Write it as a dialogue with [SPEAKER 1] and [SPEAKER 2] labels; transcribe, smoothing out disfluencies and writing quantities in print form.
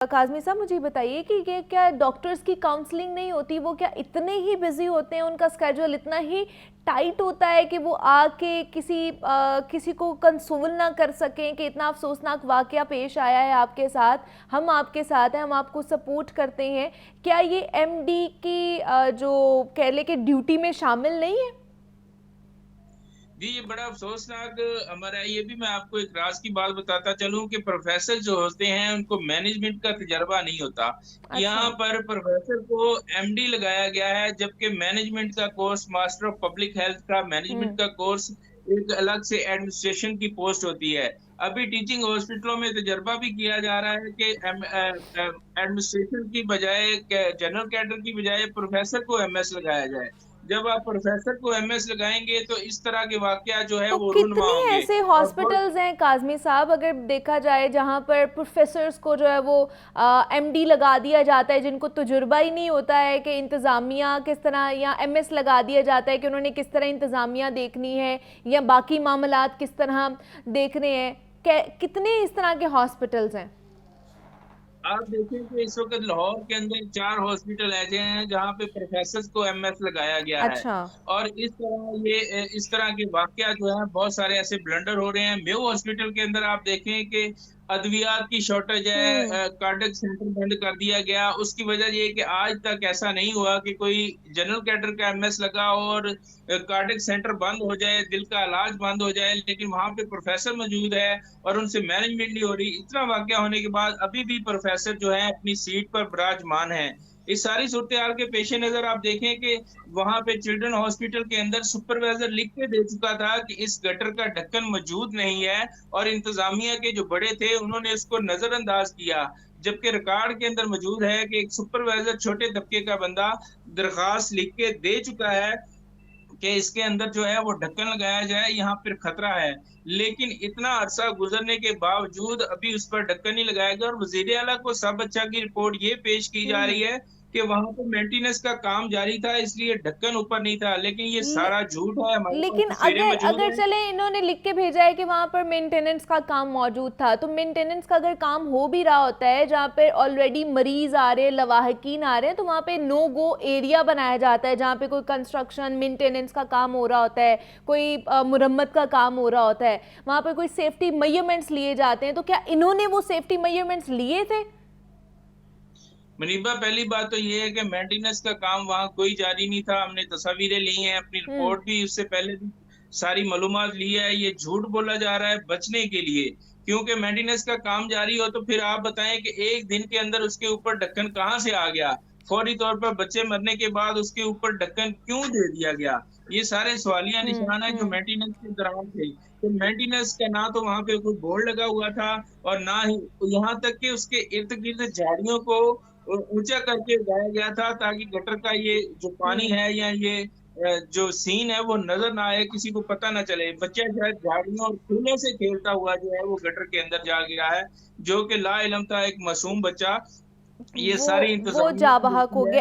[SPEAKER 1] काज़मी साहब, मुझे बताइए कि ये क्या डॉक्टर्स की काउंसलिंग नहीं होती? वो क्या इतने ही बिजी होते हैं, उनका स्केड्यूल इतना ही टाइट होता है कि वो आके किसी को कंसोल ना कर सकें कि इतना अफसोसनाक वाकया पेश आया है आपके साथ, हम आपके साथ हैं, हम आपको सपोर्ट करते हैं। क्या ये एमडी की जो कह ले कि ड्यूटी में शामिल नहीं है?
[SPEAKER 2] जी, ये बड़ा अफ़सोसनाक हमारा है। ये भी मैं आपको एक राज़ की बात बताता चलूँ कि प्रोफ़ेसर जो होते हैं, उनको मैनेजमेंट का तजर्बा नहीं होता।
[SPEAKER 1] अच्छा।
[SPEAKER 2] यहाँ पर प्रोफ़ेसर को एमडी लगाया गया है, जबकि मैनेजमेंट का course, master of public health का मैनेजमेंट
[SPEAKER 1] हम्म।
[SPEAKER 2] का कोर्स एक अलग से एडमिनिस्ट्रेशन की पोस्ट होती है। अभी टीचिंग हॉस्पिटलों में तजर्बा भी किया जा रहा है कि एडमिनिस्ट्रेशन की बजाय क जनरल कैडर की बजाय प्रोफ़ेसर को एमएस लगाया जाए। जब आप प्रोफ़ेसर को एमएस लगाएँगे तो इस तरह के वाक़या जो है
[SPEAKER 1] तो
[SPEAKER 2] वो रूनमा
[SPEAKER 1] कितने
[SPEAKER 2] होंगे।
[SPEAKER 1] ऐसे
[SPEAKER 2] और बहुत
[SPEAKER 1] हॉस्पिटल्स हैं काज़मी साहब, अगर देखा जाए, जहाँ पर प्रोफेसर्स को जो है वो एमडी लगा दिया जाता है, जिनको तजुर्बा ही नहीं होता है कि इंतज़ामिया किस तरह, या एमएस लगा दिया जाता है कि उन्होंने किस तरह इंतज़ामिया देखनी है या बाकी मामलात किस तरह देखने हैं। कितने इस तरह के हॉस्पिटल्स हैं?
[SPEAKER 2] आप देखें कि इस वक़्त लाहौर के अंदर 4 हॉस्पिटल ऐसे हैं जहाँ पे प्रोफ़ेसर्स को एमएस लगाया गया है।
[SPEAKER 1] अच्छा।
[SPEAKER 2] और इस तरह के वाक़या जो हैं बहुत सारे ऐसे ब्लंडर हो रहे हैं। मेयो हॉस्पिटल के अंदर आप देखें कि अद्वियात की शॉर्टेज है,
[SPEAKER 1] हम्म।
[SPEAKER 2] कार्डियक सेंटर बंद कर दिया गया। उसकी वजह ये है कि आज तक ऐसा नहीं हुआ कि कोई जनरल कैडर का एमएस लगा और कार्डियक सेंटर बंद हो जाए, दिल का इलाज बंद हो जाए, लेकिन वहाँ पे प्रोफ़ेसर मौजूद है और उनसे मैनेजमेंट नहीं हो रही। इतना वाक़या होने के बाद अभी भी प्रोफ़ेसर जो हैं अपनी सीट पर विराजमान हैं। इस सारी सूरत-ए-हाल के पेश-ए-नज़र आप देखें कि वहाँ पे चिल्ड्रन हॉस्पिटल के अंदर सुपरवाइज़र लिख के दे चुका था कि इस गटर का ढक्कन मौजूद नहीं है और इंतज़ामिया के जो बड़े थे उन्होंने इसको नज़रअंदाज किया। जबकि रिकॉर्ड के अंदर मौजूद है कि एक सुपरवाइज़र छोटे तबके का बंदा दरख़्वास्त लिख के दे चुका है कि इसके अंदर जो है वो ढक्कन लगाया जाए, यहाँ फिर खतरा है। लेकिन इतना अरसा गुज़रने के बावजूद अभी उस पर ढक्कन नहीं लगाया गया और वज़ीर आला को सब अच्छा की रिपोर्ट ये पेश की जा रही
[SPEAKER 1] हम्म।
[SPEAKER 2] है कि वहाँ पे मेंटेनेंस का काम जारी था, इसलिए ढक्कन ऊपर नहीं था। लेकिन ये
[SPEAKER 1] ले,
[SPEAKER 2] सारा झूठ है, हमारे पास
[SPEAKER 1] लेकिन
[SPEAKER 2] तस्वीरें
[SPEAKER 1] अगर
[SPEAKER 2] मौजूद
[SPEAKER 1] अगर
[SPEAKER 2] हैं।
[SPEAKER 1] चले, इन्होंने लिख के भेजा है कि वहां पर मेंटेनेंस का काम मौजूद था, तो मेंटेनेंस का अगर काम हो भी रहा होता है, जहाँ पे ऑलरेडी मरीज आ रहे हैं, लवाहकीन आ रहे हैं, तो वहां पे नो गो एरिया बनाया जाता है, जहाँ पे कोई कंस्ट्रक्शन मेंटेनेंस का काम हो रहा होता है, कोई मुरम्मत का काम हो रहा होता है, वहां पे कोई सेफ्टी मेजरमेंट्स लिए जाते हैं। तो क्या इन्होंने वो सेफ्टी मेजरमेंट्स लिए थे?
[SPEAKER 2] मुनीबा, पहली बात तो ये है कि मेंटेनेंस का काम वहाँ कोई जारी नहीं था। हमने तस्वीरें ली हैं, अपनी
[SPEAKER 1] हम्म।
[SPEAKER 2] रिपोर्ट भी उससे पहले भी सारी मालूमात ली है। ये झूठ बोला जा रहा है बचने के लिए, क्योंकि मेंटेनेंस का काम जारी हो तो फिर आप बताएँ कि 1 दिन के अंदर उसके ऊपर ढक्कन कहाँ से आ गया? फौरी तौर पर बच्चे मरने के बाद उसके ऊपर ढक्कन क्यों दे दिया गया? ये सारे सवालिया
[SPEAKER 1] हम्म।
[SPEAKER 2] निशान हैं जो
[SPEAKER 1] हम्म।
[SPEAKER 2] मेंटेनेंस के दौरान थे। तो मेंटेनेंस का ना तो वहाँ पे कोई बोर्ड लगा हुआ था और ना ही यहाँ तक कि उसके इर्द-गिर्द झाड़ियों को ऊँचा करके उगाया गया था ताकि गटर का ये जो पानी
[SPEAKER 1] हम्म।
[SPEAKER 2] है या ये जो सीन है वो नज़र ना आए, किसी को पता ना चले। बच्चा शायद झाड़ियों और फूलों से खेलता हुआ जो है वो गटर के अंदर जा गिरा है, जो कि लाइल्म था, एक मासूम बच्चा। ये
[SPEAKER 1] वो
[SPEAKER 2] सारी
[SPEAKER 1] वो
[SPEAKER 2] इंतज़ामिया
[SPEAKER 1] जा
[SPEAKER 2] की
[SPEAKER 1] बहक हो
[SPEAKER 2] गलती है।
[SPEAKER 1] गया।